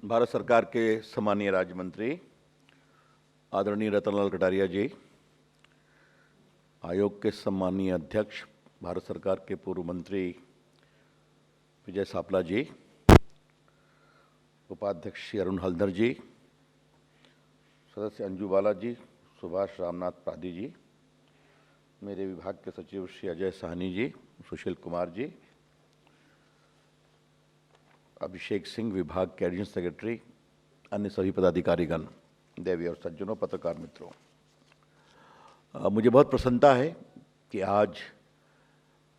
भारत सरकार के सम्मानीय राज्य मंत्री आदरणीय रतनलाल कटारिया जी, आयोग के सम्मानीय अध्यक्ष भारत सरकार के पूर्व मंत्री विजय सापला जी, उपाध्यक्ष श्री अरुण हल्दर जी, सदस्य अंजू बाला जी, सुभाष रामनाथ पादी जी, मेरे विभाग के सचिव श्री अजय साहनी जी, सुशील कुमार जी, अभिषेक सिंह विभाग के एडिशनल सेक्रेटरी, अन्य सभी पदाधिकारीगण, देवी और सज्जनों, पत्रकार मित्रों, मुझे बहुत प्रसन्नता है कि आज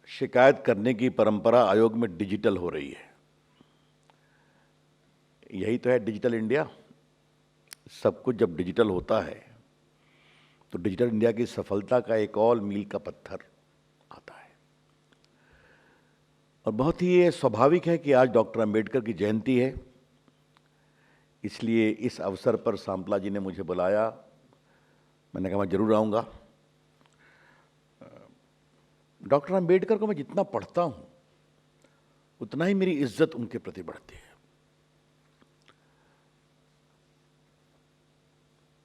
शिकायत करने की परंपरा आयोग में डिजिटल हो रही है। यही तो है डिजिटल इंडिया। सब कुछ जब डिजिटल होता है तो डिजिटल इंडिया की सफलता का एक और मील का पत्थर आता है। और बहुत ही ये स्वाभाविक है कि आज डॉक्टर अंबेडकर की जयंती है, इसलिए इस अवसर पर सांपला जी ने मुझे बुलाया। मैंने कहा मैं जरूर आऊँगा। डॉक्टर अंबेडकर को मैं जितना पढ़ता हूँ उतना ही मेरी इज्जत उनके प्रति बढ़ती है।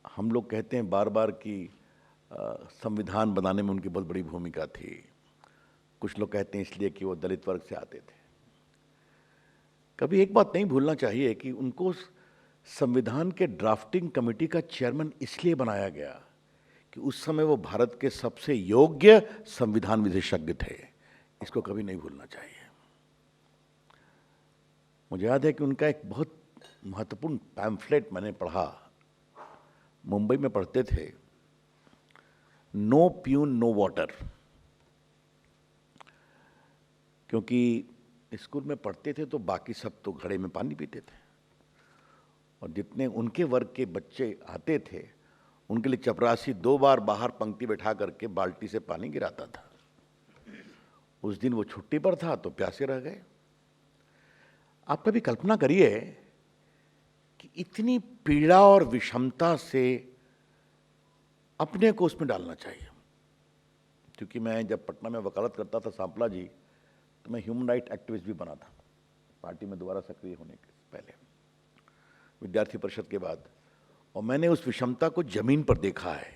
हम लोग कहते हैं बार बार कि संविधान बनाने में उनकी बहुत बड़ी भूमिका थी। कुछ लोग कहते हैं इसलिए कि वो दलित वर्ग से आते थे। कभी एक बात नहीं भूलना चाहिए कि उनको संविधान के ड्राफ्टिंग कमेटी का चेयरमैन इसलिए बनाया गया कि उस समय वो भारत के सबसे योग्य संविधान विशेषज्ञ थे। इसको कभी नहीं भूलना चाहिए। मुझे याद है कि उनका एक बहुत महत्वपूर्ण पैम्फलेट मैंने पढ़ा, मुंबई में पढ़ते थे, नो प्यून नो वाटर। क्योंकि स्कूल में पढ़ते थे तो बाकी सब तो घड़े में पानी पीते थे, और जितने उनके वर्ग के बच्चे आते थे उनके लिए चपरासी 2 बार बाहर पंक्ति बैठा करके बाल्टी से पानी गिराता था। उस दिन वो छुट्टी पर था तो प्यासे रह गए। आप कभी कल्पना करिए कि इतनी पीड़ा और विषमता से अपने को उसमें डालना चाहिए। क्योंकि मैं जब पटना में वकालत करता था सांपला जी, तो मैं ह्यूमन राइट एक्टिविस्ट भी बना था, पार्टी में दोबारा सक्रिय होने के पहले, विद्यार्थी परिषद के बाद। और मैंने उस विषमता को जमीन पर देखा है।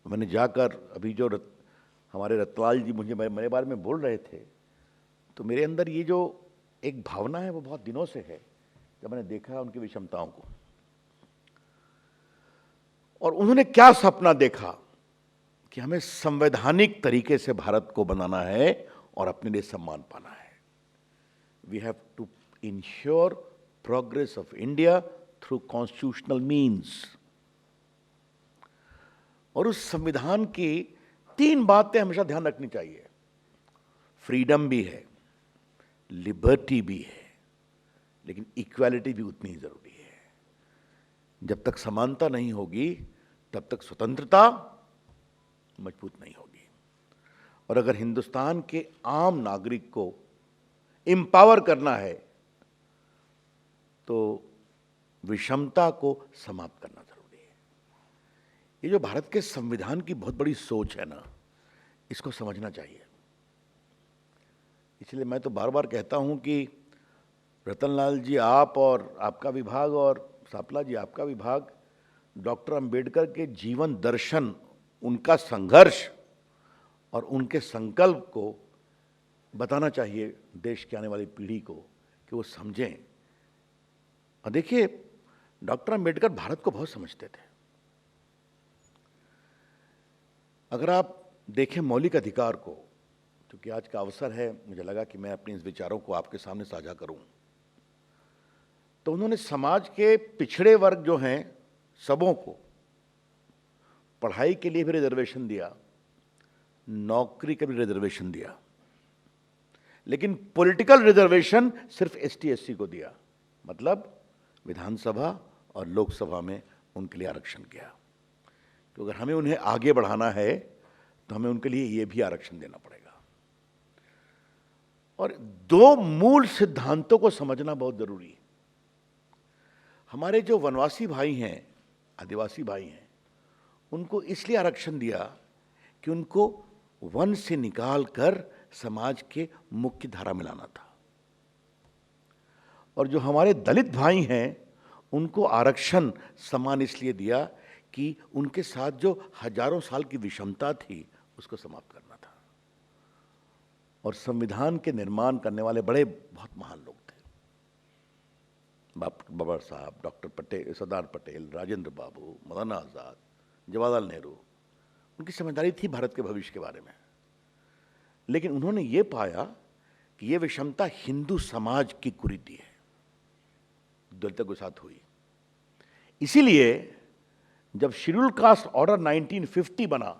मैंने जाकर अभी जो हमारे रतलाल जी मुझे मेरे बारे में बोल रहे थे, तो मेरे अंदर ये जो एक भावना है वो बहुत दिनों से है, जब मैंने देखा उनकी विषमताओं को। और उन्होंने क्या सपना देखा कि हमें संवैधानिक तरीके से भारत को बनाना है और अपने लिए सम्मान पाना है। We have to ensure progress of India through constitutional means. और उस संविधान की 3 बातें हमेशा ध्यान रखनी चाहिए। फ्रीडम भी है, लिबर्टी भी है, लेकिन इक्वालिटी भी उतनी ही जरूरी है। जब तक समानता नहीं होगी तब तक स्वतंत्रता मजबूत नहीं होगी। और अगर हिंदुस्तान के आम नागरिक को एम्पावर करना है तो विषमता को समाप्त करना जरूरी है। ये जो भारत के संविधान की बहुत बड़ी सोच है ना, इसको समझना चाहिए। इसलिए मैं तो बार बार कहता हूं कि रतनलाल जी, आप और आपका विभाग, और सापला जी आपका विभाग, डॉक्टर अंबेडकर के जीवन दर्शन, उनका संघर्ष और उनके संकल्प को बताना चाहिए देश की आने वाली पीढ़ी को, कि वो समझें। और देखिए, डॉक्टर अंबेडकर भारत को बहुत समझते थे। अगर आप देखें मौलिक अधिकार को, क्योंकि आज का अवसर है, मुझे लगा कि मैं अपने इस विचारों को आपके सामने साझा करूं, तो उन्होंने समाज के पिछड़े वर्ग जो हैं सबों को पढ़ाई के लिए भी रिजर्वेशन दिया, नौकरी का भी रिजर्वेशन दिया, लेकिन पॉलिटिकल रिजर्वेशन सिर्फ एसटी एससी को दिया। मतलब विधानसभा और लोकसभा में उनके लिए आरक्षण किया। तो अगर हमें उन्हें आगे बढ़ाना है तो हमें उनके लिए ये भी आरक्षण देना पड़ेगा। और 2 मूल सिद्धांतों को समझना बहुत जरूरी है। हमारे जो वनवासी भाई हैं, आदिवासी भाई हैं, उनको इसलिए आरक्षण दिया कि उनको वन से निकाल कर समाज के मुख्य धारा में लाना था। और जो हमारे दलित भाई हैं, उनको आरक्षण सम्मान इसलिए दिया कि उनके साथ जो हजारों साल की विषमता थी उसको समाप्त करना था। और संविधान के निर्माण करने वाले बड़े बहुत महान लोग थे, बाबा साहब, डॉक्टर पटेल, सरदार पटेल, राजेंद्र बाबू, मौलाना आज़ाद, जवाहरलाल नेहरू। उनकी समझदारी थी भारत के भविष्य के बारे में, लेकिन उन्होंने ये पाया कि ये विषमता हिंदू समाज की कुरीति है, दलितों के साथ हुई। इसीलिए जब शेड्यूल कास्ट ऑर्डर 1950 बना,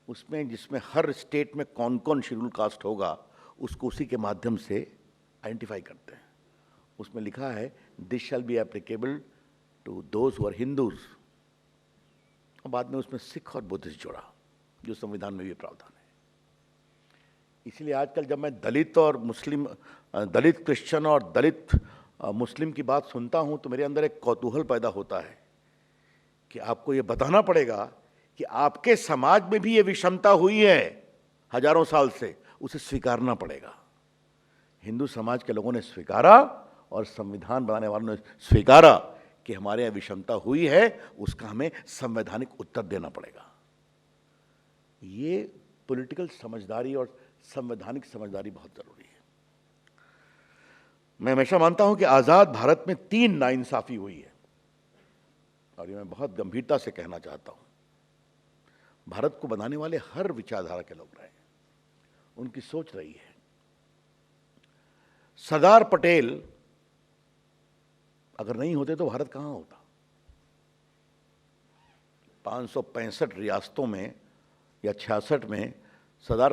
उसमें जिसमें हर स्टेट में कौन कौन शेड्यूल कास्ट होगा उसको उसी के माध्यम से आइडेंटिफाई करते हैं। उसमें लिखा है this shall be applicable to those who are Hindus, और बाद में उसमें सिख और बुद्धिस्ट जोड़ा, जो संविधान में भी प्रावधान है। इसलिए आजकल जब मैं दलित और मुस्लिम, दलित क्रिश्चियन और दलित मुस्लिम की बात सुनता हूं तो मेरे अंदर एक कौतूहल पैदा होता है कि आपको ये बताना पड़ेगा कि आपके समाज में भी ये विषमता हुई है हजारों साल से, उसे स्वीकारना पड़ेगा। हिंदू समाज के लोगों ने स्वीकारा और संविधान बनाने वालों ने स्वीकारा कि हमारे यहाँ विषमता हुई है, उसका हमें संवैधानिक उत्तर देना पड़ेगा। ये पॉलिटिकल समझदारी और संवैधानिक समझदारी बहुत जरूरी है। मैं हमेशा मानता हूं कि आजाद भारत में 3 नाइंसाफी हुई है, और ये मैं बहुत गंभीरता से कहना चाहता हूं। भारत को बनाने वाले हर विचारधारा के लोग रहे, उनकी सोच रही है। सरदार पटेल अगर नहीं होते तो भारत कहां होता? 565 रियासतों में या 66 में सरदार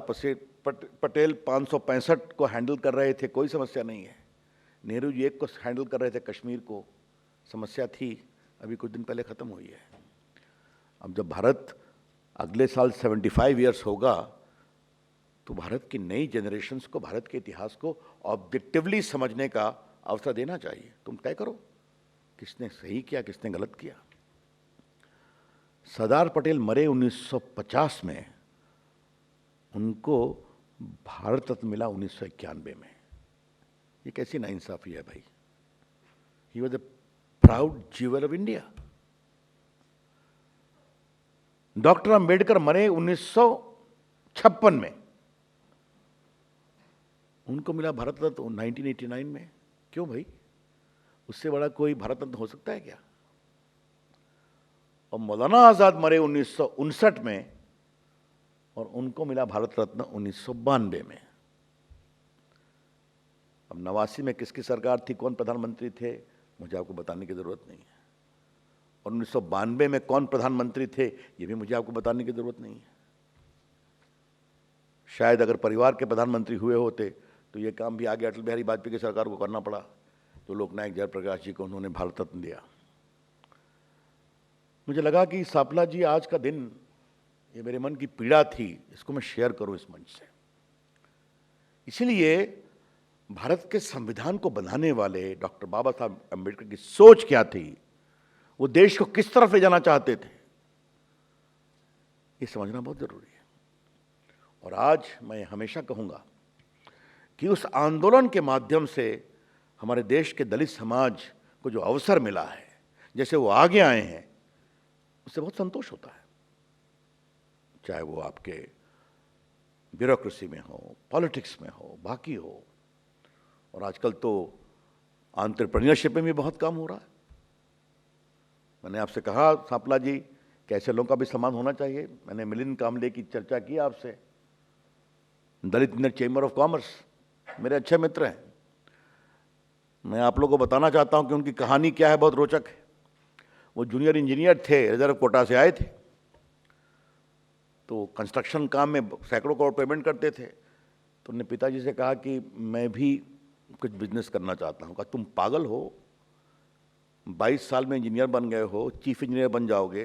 पटेल 565 को हैंडल कर रहे थे, कोई समस्या नहीं है। नेहरू जी एक को हैंडल कर रहे थे, कश्मीर को, समस्या थी, अभी कुछ दिन पहले ख़त्म हुई है। अब जब भारत अगले साल 75 ईयर्स होगा तो भारत की नई जनरेशन्स को भारत के इतिहास को ऑब्जेक्टिवली समझने का अवसर देना चाहिए। तुम तय करो किसने सही किया, किसने गलत किया। सरदार पटेल मरे 1950 में, उनको भारत रत्न मिला 1991 में। ये कैसी नाइंसाफी है भाई? He was the proud jewel of India. Doctor Ambedkar मरे 1956 में, उनको मिला भारत रत्न 1989 में। क्यों भाई? उससे बड़ा कोई भारत रत्न हो सकता है क्या? और मौलाना आजाद मरे 1959 में, और उनको मिला भारत रत्न 1992 में। अब 89 में किसकी सरकार थी, कौन प्रधानमंत्री थे, मुझे आपको बताने की जरूरत नहीं है। और 1992 में कौन प्रधानमंत्री थे, ये भी मुझे आपको बताने की जरूरत नहीं है। शायद अगर परिवार के प्रधानमंत्री हुए होते तो ये काम भी आगे अटल बिहारी वाजपेयी की सरकार को करना पड़ा, तो लोकनायक जयप्रकाश जी को उन्होंने भारत रत्न दिया। मुझे लगा कि सापला जी, आज का दिन, ये मेरे मन की पीड़ा थी, इसको मैं शेयर करूं इस मंच से। इसलिए भारत के संविधान को बनाने वाले डॉक्टर बाबा साहब अम्बेडकर की सोच क्या थी, वो देश को किस तरफ ले जाना चाहते थे, ये समझना बहुत जरूरी है। और आज मैं हमेशा कहूंगा कि उस आंदोलन के माध्यम से हमारे देश के दलित समाज को जो अवसर मिला है, जैसे वो आगे आए हैं, उससे बहुत संतोष होता है। चाहे वो आपके ब्यूरोक्रेसी में हो, पॉलिटिक्स में हो, बाकी हो, और आजकल तो एंटरप्रेन्योरशिप में भी बहुत काम हो रहा है। मैंने आपसे कहा सापला जी कि ऐसे लोगों का भी सम्मान होना चाहिए। मैंने मिलिंद कामले की चर्चा की आपसे, दलित इंडियन चैम्बर ऑफ कॉमर्स, मेरे अच्छे मित्र हैं। मैं आप लोगों को बताना चाहता हूं कि उनकी कहानी क्या है, बहुत रोचक है। वो जूनियर इंजीनियर थे, रिजर्व कोटा से आए थे, तो कंस्ट्रक्शन काम में सैकड़ों करोड़ पेमेंट करते थे। तो उन्होंने पिताजी से कहा कि मैं भी कुछ बिजनेस करना चाहता हूँ। कहा तुम पागल हो, 22 साल में इंजीनियर बन गए हो, चीफ इंजीनियर बन जाओगे।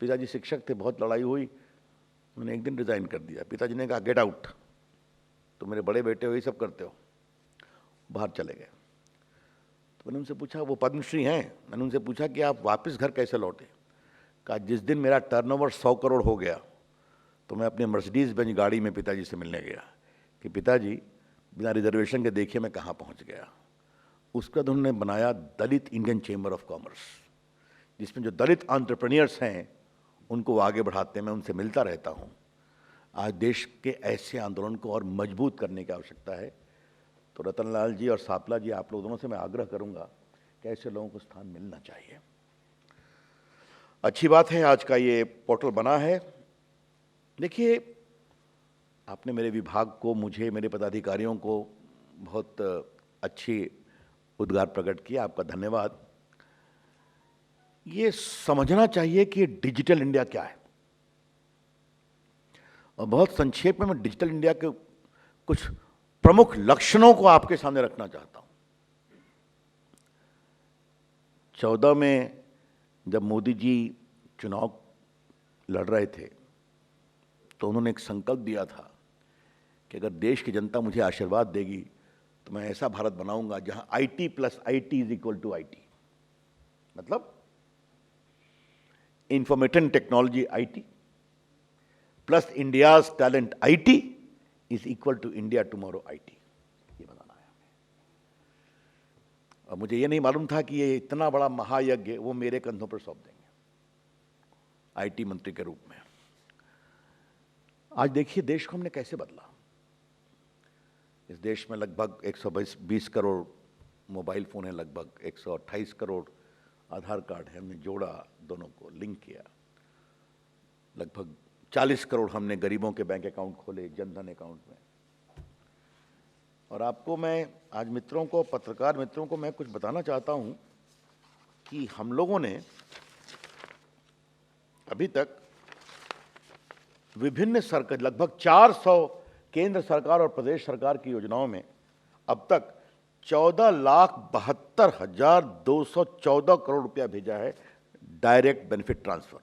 पिताजी शिक्षक थे, बहुत लड़ाई हुई, उन्होंने एक दिन रिजाइन कर दिया। पिताजी ने कहा गेट आउट, तो मेरे बड़े बेटे हो, ये सब करते हो, बाहर चले गए। तो मैंने उनसे पूछा, वो पद्मश्री हैं, मैंने उनसे पूछा कि आप वापस घर कैसे लौटे? कहा जिस दिन मेरा टर्नओवर 100 करोड़ हो गया तो मैं अपने मर्सिडीज बेंज गाड़ी में पिताजी से मिलने गया कि पिताजी बिना रिजर्वेशन के देखिए मैं कहाँ पहुँच गया। उसका तो उन्होंने बनाया दलित इंडियन चेंबर ऑफ कॉमर्स, जिसमें जो दलित एंटरप्रेन्योर्स हैं उनको वो आगे बढ़ाते हैं। मैं उनसे मिलता रहता हूँ। आज देश के ऐसे आंदोलन को और मजबूत करने की आवश्यकता है। तो रतनलाल जी और सापला जी, आप लोग दोनों से मैं आग्रह करूंगा कि ऐसे लोगों को स्थान मिलना चाहिए। अच्छी बात है आज का ये पोर्टल बना है। देखिए, आपने मेरे विभाग को, मुझे, मेरे पदाधिकारियों को बहुत अच्छी उद्गार प्रकट किया, आपका धन्यवाद। ये समझना चाहिए कि डिजिटल इंडिया क्या है, और बहुत संक्षेप में मैं डिजिटल इंडिया के कुछ प्रमुख लक्षणों को आपके सामने रखना चाहता हूं। 14 में जब मोदी जी चुनाव लड़ रहे थे तो उन्होंने एक संकल्प दिया था कि अगर देश की जनता मुझे आशीर्वाद देगी तो मैं ऐसा भारत बनाऊंगा जहां IT plus IT is equal to IT। मतलब information technology IT plus India's talent IT is equal to India tomorrow IT। ये बनाना है हमें। और मुझे ये नहीं मालूम था कि ये इतना बड़ा महायज्ञ वो मेरे कंधों पर सौंप देंगे IT मंत्री के रूप में। आज देखिए देश को हमने कैसे बदला। इस देश में लगभग 120 करोड़ मोबाइल फ़ोन है, लगभग 128 करोड़ आधार कार्ड है। हमने जोड़ा, दोनों को लिंक किया। लगभग 40 करोड़ हमने गरीबों के बैंक अकाउंट खोले, जनधन अकाउंट में। और आपको मैं आज मित्रों को, पत्रकार मित्रों को मैं कुछ बताना चाहता हूं कि हम लोगों ने अभी तक विभिन्न सरकार, लगभग 400 केंद्र सरकार और प्रदेश सरकार की योजनाओं में अब तक 14,72,214 करोड़ रुपया भेजा है डायरेक्ट बेनिफिट ट्रांसफर।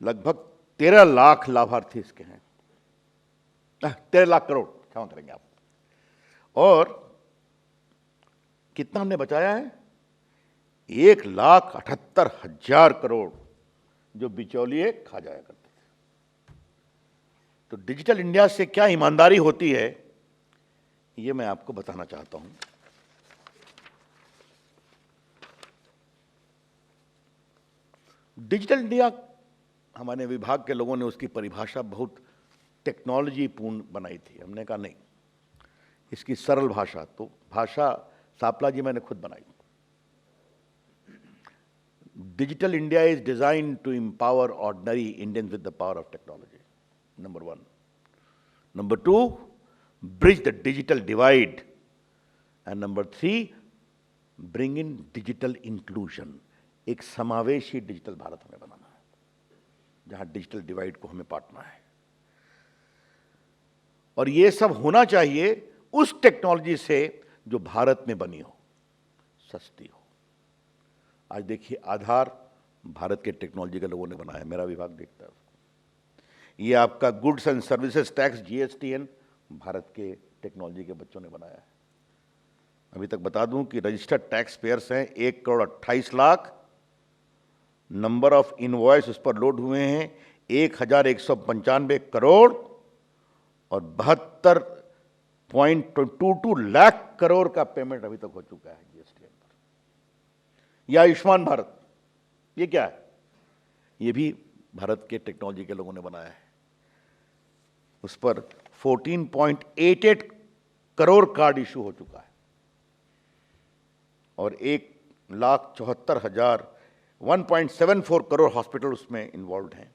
लगभग 13 लाख लाभार्थी इसके हैं। 13 लाख करोड़, क्षमा करेंगे आप। और कितना हमने बचाया है? 1,78,000 करोड़ जो बिचौलिए खा जाया करते थे। तो डिजिटल इंडिया से क्या ईमानदारी होती है, ये मैं आपको बताना चाहता हूं। डिजिटल इंडिया, हमारे विभाग के लोगों ने उसकी परिभाषा बहुत टेक्नोलॉजी पूर्ण बनाई थी। हमने कहा नहीं, इसकी सरल भाषा, तो भाषा सापला जी मैंने खुद बनाई। Digital India is design to empower ordinary Indians with the power of technology, number 1। Number 2, bridge the digital divide, and number 3, bring in digital inclusion. एक समावेशी डिजिटल भारत हमें बनाना है, जहां डिजिटल डिवाइड को हमें पाटना है। और ये सब होना चाहिए उस टेक्नोलॉजी से जो भारत में बनी हो, सस्ती हो। आज देखिए, आधार भारत के टेक्नोलॉजी के लोगों ने बनाया, मेरा विभाग देखता है उसको। ये आपका goods and services tax GSTN Bharat के टेक्नोलॉजी के बच्चों ने बनाया है। अभी तक बता दूं कि रजिस्टर्ड टैक्स पेयर्स हैं 1,28,00,000। नंबर ऑफ इनवॉइस उस पर लोड हुए हैं 1,195 करोड़, और 72.22 लाख करोड़ का पेमेंट अभी तक हो चुका है GSTN पर। यह आयुष्मान भारत, ये क्या है? ये भी भारत के टेक्नोलॉजी के लोगों ने बनाया है। उस पर 14.88 करोड़ कार्ड इशू हो चुका है, और 1,74,000 1.74 करोड़ हॉस्पिटल उसमें इन्वॉल्व हैं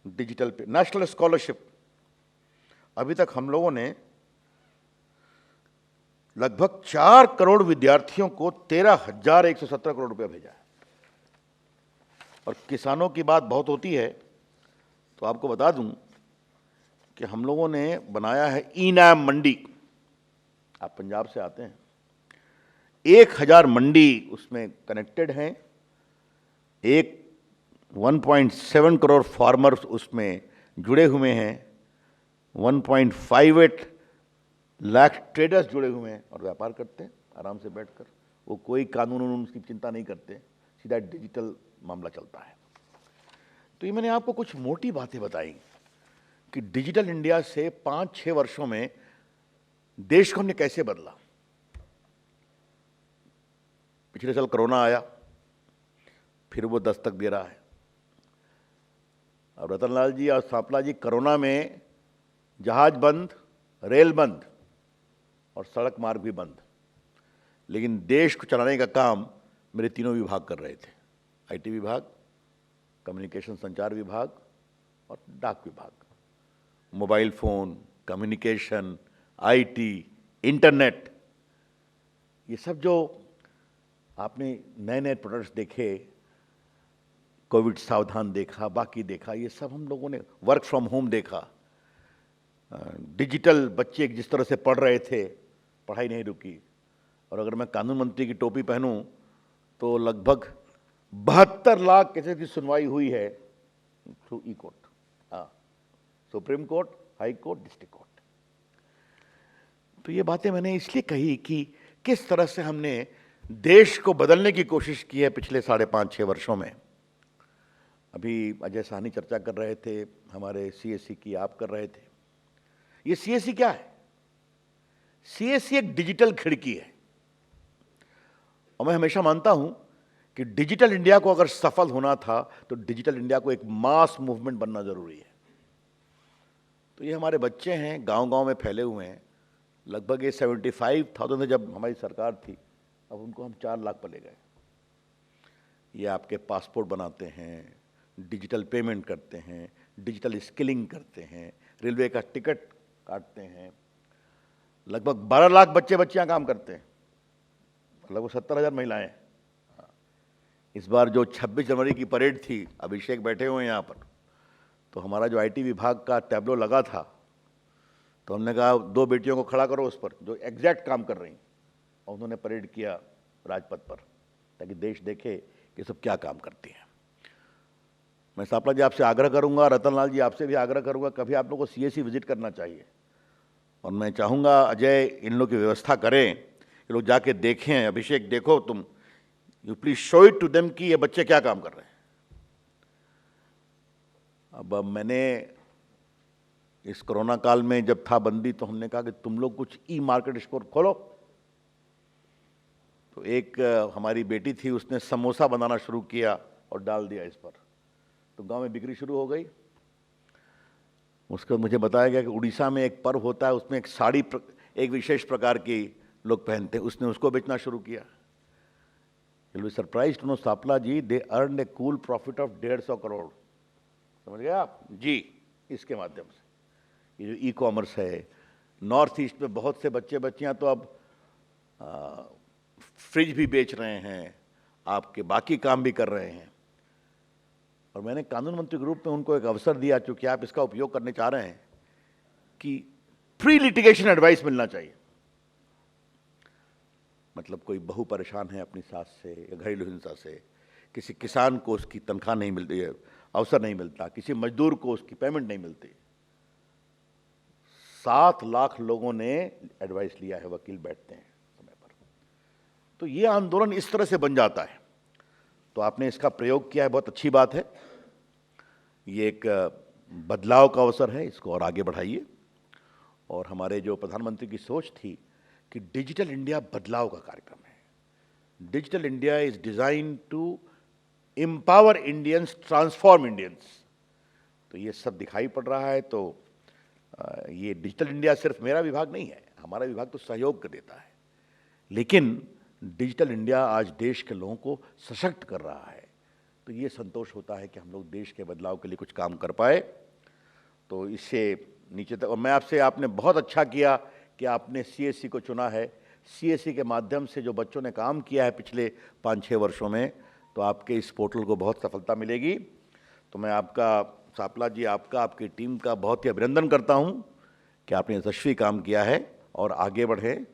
डिजिटल पे। नेशनल स्कॉलरशिप, अभी तक हम लोगों ने लगभग 4 करोड़ विद्यार्थियों को 13,117 करोड़ रुपया भेजा है। और किसानों की बात बहुत होती है, तो आपको बता दूं कि हम लोगों ने बनाया है ई-नाम मंडी। आप पंजाब से आते हैं, 1,000 मंडी उसमें कनेक्टेड हैं। 1.7 करोड़ फार्मर्स उसमें जुड़े हुए हैं। 1.58 लाख ट्रेडर्स जुड़े हुए हैं और व्यापार करते हैं आराम से बैठकर। वो कोई कानून की चिंता नहीं करते, सीधा डिजिटल मामला चलता है। तो ये मैंने आपको कुछ मोटी बातें बताई कि डिजिटल इंडिया से 5-6 वर्षों में देश को हमने कैसे बदला। पिछले साल कोरोना आया, फिर वो दस्तक दे रहा है। और रतनलाल जी और सांपला जी, कोरोना में जहाज बंद, रेल बंद और सड़क मार्ग भी बंद, लेकिन देश को चलाने का काम मेरे तीनों विभाग कर रहे थे। आईटी विभाग, कम्युनिकेशन संचार विभाग और डाक विभाग। Mobile phone, communication, IT, internet, ये सब जो आपने नए नए प्रोडक्ट्स देखे, कोविड सावधान देखा, बाकी देखा, ये सब हम लोगों ने, वर्क फ्रॉम होम देखा, डिजिटल बच्चे जिस तरह से पढ़ रहे थे, पढ़ाई नहीं रुकी। और अगर मैं कानून मंत्री की टोपी पहनूं तो लगभग 72 लाख केसेस की सुनवाई हुई है थ्रू ई कोर्ट, हाँ, supreme court, high court, district court. तो ये बातें मैंने इसलिए कही कि किस तरह से हमने देश को बदलने की कोशिश की है पिछले 5.5-6 वर्षों में। अभी अजय साहनी चर्चा कर रहे थे हमारे सीएससी की, आप कर रहे थे। ये सीएससी क्या है? सीएससी एक डिजिटल खिड़की है, और मैं हमेशा मानता हूं कि डिजिटल इंडिया को अगर सफल होना था तो डिजिटल इंडिया को एक मास मूवमेंट बनना जरूरी है। तो ये हमारे बच्चे हैं, गांव-गांव में फैले हुए हैं। लगभग ये 75,000 जब हमारी सरकार थी, अब उनको हम 4 लाख पर ले गए। ये आपके पासपोर्ट बनाते हैं, डिजिटल पेमेंट करते हैं, डिजिटल स्किलिंग करते हैं, रेलवे का टिकट काटते हैं। लगभग 12 लाख बच्चे बच्चियां काम करते हैं, लगभग 70,000 महिलाएं। इस बार जो 26 जनवरी की परेड थी, अभिषेक बैठे हुए हैं यहाँ पर, तो हमारा जो आईटी विभाग का टैब्लो लगा था, तो हमने कहा 2 बेटियों को खड़ा करो उस पर जो एग्जैक्ट काम कर रही, और उन्होंने परेड किया राजपथ पर, ताकि देश देखे कि सब क्या काम करती हैं। मैं सांपला जी आपसे आग्रह करूंगा, रतनलाल जी आपसे भी आग्रह करूंगा, कभी आप लोगों को सीएससी विजिट करना चाहिए। और मैं चाहूँगा अजय इन लोग की व्यवस्था करें कि लोग जाके देखें। अभिषेक देखो तुम, you please show it to them कि ये बच्चे क्या काम कर रहे हैं। अब मैंने इस कोरोना काल में जब था बंदी, तो हमने कहा कि तुम लोग कुछ ई मार्केट स्टोर खोलो। तो एक हमारी बेटी थी, उसने समोसा बनाना शुरू किया और डाल दिया इस पर, तो गांव में बिक्री शुरू हो गई। उसको मुझे बताया गया कि उड़ीसा में एक पर्व होता है, उसमें एक साड़ी एक विशेष प्रकार की लोग पहनते हैं, उसने उसको बेचना शुरू किया। You'll be surprised to know, Sampla ji, they earned a cool profit of 150 crore. समझ गए आप जी? इसके माध्यम से ये जो ई कॉमर्स है, नॉर्थ ईस्ट में बहुत से बच्चे बच्चियां तो अब फ्रिज भी बेच रहे हैं, आपके बाकी काम भी कर रहे हैं। और मैंने कानून मंत्री ग्रुप में उनको एक अवसर दिया, चूंकि आप इसका उपयोग करने चाह रहे हैं, कि फ्री लिटिगेशन एडवाइस मिलना चाहिए। मतलब कोई बहू परेशान है अपनी सास से या घरेलू हिंसा से, किसी किसान को उसकी तनख्वाह नहीं मिलती, अवसर नहीं मिलता, किसी मजदूर को उसकी पेमेंट नहीं मिलती। 7 लाख लोगों ने एडवाइस लिया है, वकील बैठते हैं समय पर। तो ये आंदोलन इस तरह से बन जाता है। तो आपने इसका प्रयोग किया है, बहुत अच्छी बात है। ये एक बदलाव का अवसर है, इसको और आगे बढ़ाइए। और हमारे जो प्रधानमंत्री की सोच थी कि डिजिटल इंडिया बदलाव का कार्यक्रम है। Digital India is design to empower Indians, transform Indians. तो ये सब दिखाई पड़ रहा है। तो ये डिजिटल इंडिया सिर्फ मेरा विभाग नहीं है, हमारा विभाग तो सहयोग कर देता है, लेकिन डिजिटल इंडिया आज देश के लोगों को सशक्त कर रहा है। तो ये संतोष होता है कि हम लोग देश के बदलाव के लिए कुछ काम कर पाए। तो इससे नीचे तक, और मैं आपसे, आपने बहुत अच्छा किया कि आपने सीएससी को चुना है। सीएससी के माध्यम से जो बच्चों ने काम किया है पिछले 5-6 वर्षों में, तो आपके इस पोर्टल को बहुत सफलता मिलेगी। तो मैं आपका, सांपला जी, आपका, आपकी टीम का बहुत ही अभिनंदन करता हूं कि आपने यशस्वी काम किया है और आगे बढ़े।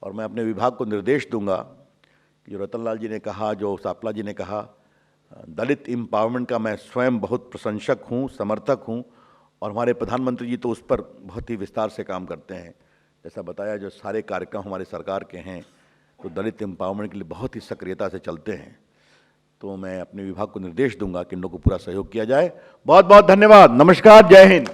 और मैं अपने विभाग को निर्देश दूंगा कि जो रतनलाल जी ने कहा, जो सांपला जी ने कहा, दलित एम्पावरमेंट का मैं स्वयं बहुत प्रशंसक हूँ, समर्थक हूँ। और हमारे प्रधानमंत्री जी तो उस पर बहुत ही विस्तार से काम करते हैं। जैसा बताया, जो सारे कार्यक्रम हमारे सरकार के हैं तो दलित एम्पावरमेंट के लिए बहुत ही सक्रियता से चलते हैं। तो मैं अपने विभाग को निर्देश दूंगा कि इन लोगों को पूरा सहयोग किया जाए। बहुत बहुत धन्यवाद। नमस्कार, जय हिंद।